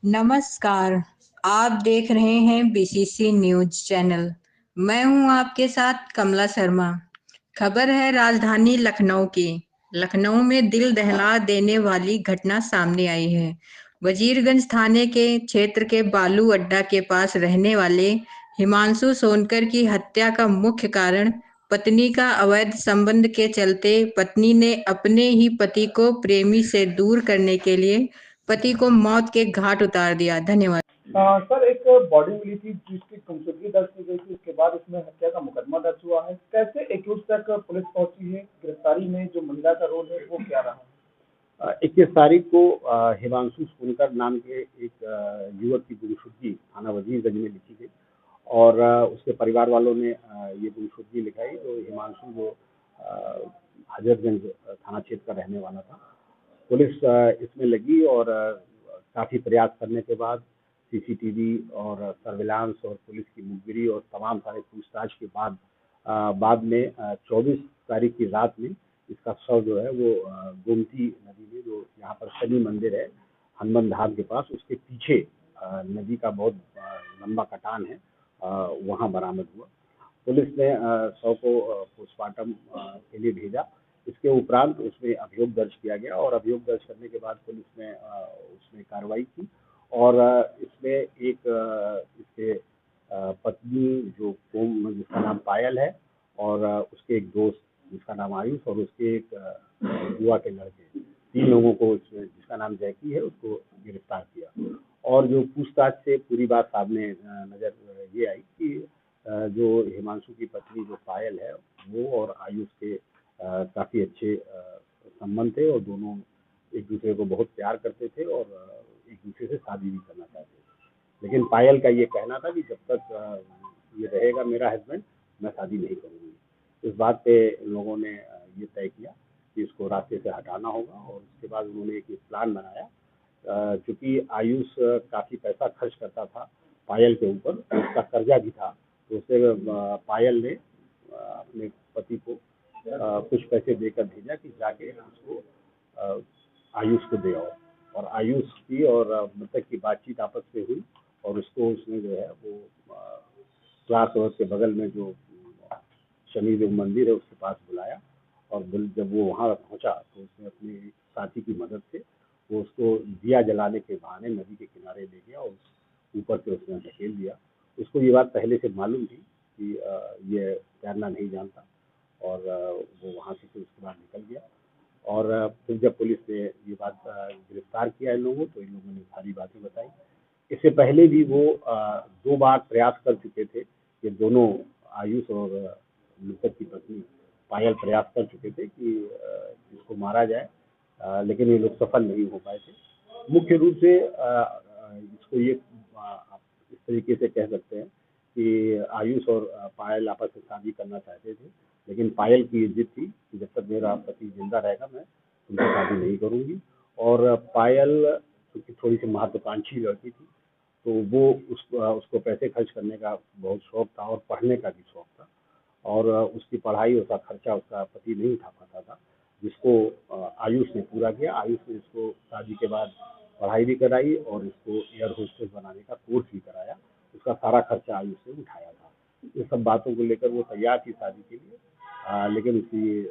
नमस्कार। आप देख रहे हैं बीसीसी न्यूज चैनल। मैं हूं आपके साथ कमला शर्मा। खबर है राजधानी लखनऊ की। लखनऊ में दिल दहला देने वाली घटना सामने आई है। वजीरगंज थाने के क्षेत्र के बालू अड्डा के पास रहने वाले हिमांशु सोनकर की हत्या का मुख्य कारण पत्नी का अवैध संबंध के चलते पत्नी ने अपने ही पति को प्रेमी से दूर करने के लिए पति को मौत के घाट उतार दिया। धन्यवाद। सर, एक बॉडी मिली थी जिसकी गुमशुदगी दर्ज की गई थी, उसके बाद इसमें हत्या का मुकदमा दर्ज हुआ है। कैसे एक्यूज तक पुलिस पहुंची है? गिरफ्तारी में जो महिला का रोल है वो क्या रहा? 21 तारीख को हिमांशु सोनकर नाम के एक युवक की गुमशुदगी थाना वजीरगंज में लिखी गई और उसके परिवार वालों ने ये गुमशुदगी लिखाई। तो हिमांशु जो हजरतगंज थाना क्षेत्र का रहने वाला था, पुलिस इसमें लगी और काफ़ी प्रयास करने के बाद सीसीटीवी और सर्विलांस और पुलिस की मुखबिरी और तमाम सारे पूछताछ के बाद में 24 तारीख की रात में इसका शव जो है वो गोमती नदी में, जो यहाँ पर शनि मंदिर है हनुमान धाम के पास, उसके पीछे नदी का बहुत लंबा कटान है, वहाँ बरामद हुआ। पुलिस ने शव को पोस्टमार्टम के लिए भेजा। इसके उपरांत उसमें अभियोग दर्ज किया गया और अभियोग दर्ज करने के बाद पुलिस ने उसमें कार्रवाई की और इसमें एक इसके पत्नी जो जिसका नाम पायल है और उसके एक दोस्त जिसका नाम आयुष और उसके एक बुआ के लड़के, 3 लोगों को जिसका नाम जैकी है उसको गिरफ्तार किया। और जो पूछताछ से पूरी बात सामने नजर ये आई कि जो हिमांशु की पत्नी जो पायल है वो और आयुष के काफ़ी अच्छे संबंध थे और दोनों एक दूसरे को बहुत प्यार करते थे और एक दूसरे से शादी भी करना चाहते थे। लेकिन पायल का ये कहना था कि जब तक ये रहेगा मेरा हस्बैंड, मैं शादी नहीं करूँगी। इस बात पे लोगों ने ये तय किया कि इसको रास्ते से हटाना होगा और उसके बाद उन्होंने एक प्लान बनाया। चूँकि आयुष काफ़ी पैसा खर्च करता था पायल के ऊपर, उसका कर्जा भी था, तो उसे पायल ने अपने पति को कुछ पैसे देकर भेजा कि जाके उसको आयुष को दे आओ। और आयुष की और मृतक की बातचीत आपस में हुई और उसको उसने जो है वो क्लास हाउस के बगल में जो शनि देव मंदिर है उसके पास बुलाया और जब वो वहाँ पहुँचा तो उसने अपने साथी की मदद से वो उसको दिया जलाने के बहाने नदी के किनारे ले गया और ऊपर से उसने धकेल दिया। उसको ये बात पहले से मालूम थी कि ये तैरना नहीं जानता और वो वहाँ से फिर उसके बाद निकल गया। और फिर जब पुलिस ने ये बात गिरफ्तार किया इन लोगों, तो इन लोगों ने सारी बातें बताई। इससे पहले भी वो 2 बार प्रयास कर चुके थे, ये दोनों आयुष और मृतक की पत्नी पायल प्रयास कर चुके थे कि इसको मारा जाए, लेकिन ये लोग सफल नहीं हो पाए थे। मुख्य रूप से इसको ये आप इस तरीके से कह सकते हैं कि आयुष और पायल आपस में शादी करना चाहते थे, लेकिन पायल की जिद थी कि जब तक मेरा पति जिंदा रहेगा मैं तुमसे शादी नहीं करूँगी। और पायल क्योंकि थोड़ी सी महत्वाकांक्षी लड़की थी, तो वो उसको पैसे खर्च करने का बहुत शौक था और पढ़ने का भी शौक था और उसकी पढ़ाई, उसका खर्चा उसका पति नहीं उठा पाता था, जिसको आयुष ने पूरा किया। आयुष ने इसको शादी के बाद पढ़ाई भी कराई और इसको एयर होस्टेस बनाने का कोर्स भी कराया। उसका सारा खर्चा आयुष ने उठाया था। ये सब बातों को लेकर वो तैयार थी शादी के लिए, लेकिन उसकी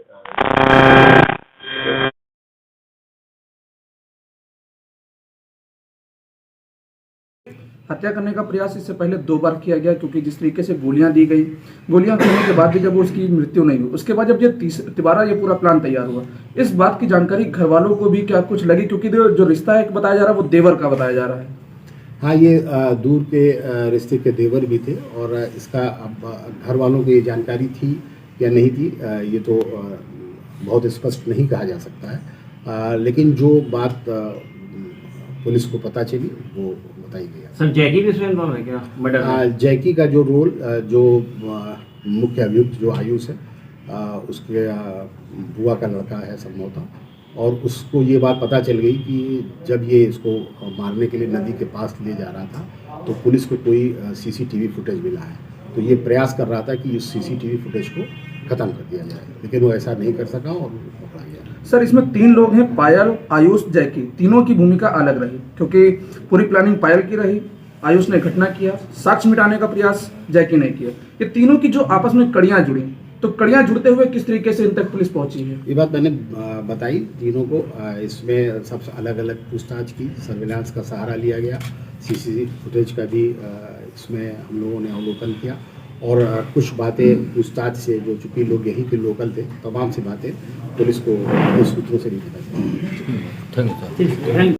हत्या करने का प्रयास इससे पहले 2 बार किया गया, क्योंकि जिस तरीके से गोलियां दी गई, गोलियां करने के बाद भी जब उसकी मृत्यु नहीं हुई, उसके बाद जब ये तिबारा ये पूरा प्लान तैयार हुआ, इस बात की जानकारी घर वालों को भी क्या कुछ लगी? क्योंकि जो रिश्ता है बताया जा रहा है वो देवर का बताया जा रहा है। हाँ, ये दूर के रिश्ते के देवर भी थे और इसका घर वालों को ये जानकारी थी या नहीं थी, ये तो बहुत स्पष्ट नहीं कहा जा सकता है, लेकिन जो बात पुलिस को पता चली वो बताई गई। सर, जैकी भी इसमें इन्वॉल्व है क्या मर्डर? जैकी का जो रोल, जो मुख्य अभियुक्त जो आयुष है, उसके बुआ का लड़का है संभवतः, और उसको ये बात पता चल गई कि जब ये इसको मारने के लिए नदी के पास ले जा रहा था तो पुलिस को कोई सीसीटीवी फुटेज मिला है, तो ये प्रयास कर रहा था कि इस सीसीटीवी फुटेज को ख़त्म कर दिया जाए, लेकिन वो ऐसा नहीं कर सका और पकड़ा गया। सर इसमें 3 लोग हैं, पायल, आयुष, जैकी। तीनों की भूमिका अलग रही क्योंकि पूरी प्लानिंग पायल की रही, आयुष ने घटना किया, साक्ष्य मिटाने का प्रयास जैकी ने किया। ये तीनों की जो आपस में कड़ियां जुड़ी, तो कड़ियां जुड़ते हुए किस तरीके से इन तक पुलिस पहुंची है? ये बात मैंने बताई तीनों को। इसमें सबसे अलग अलग पूछताछ की, सर्विलांस का सहारा लिया गया, सीसीटीवी फुटेज का भी इसमें हम लोगों ने अवलोकन किया और कुछ बातें पूछताछ से, जो चूंकि लोग यहीं के लोकल थे, तमाम सी बातें पुलिस को सूत्रों से भी पता चली। Thank you.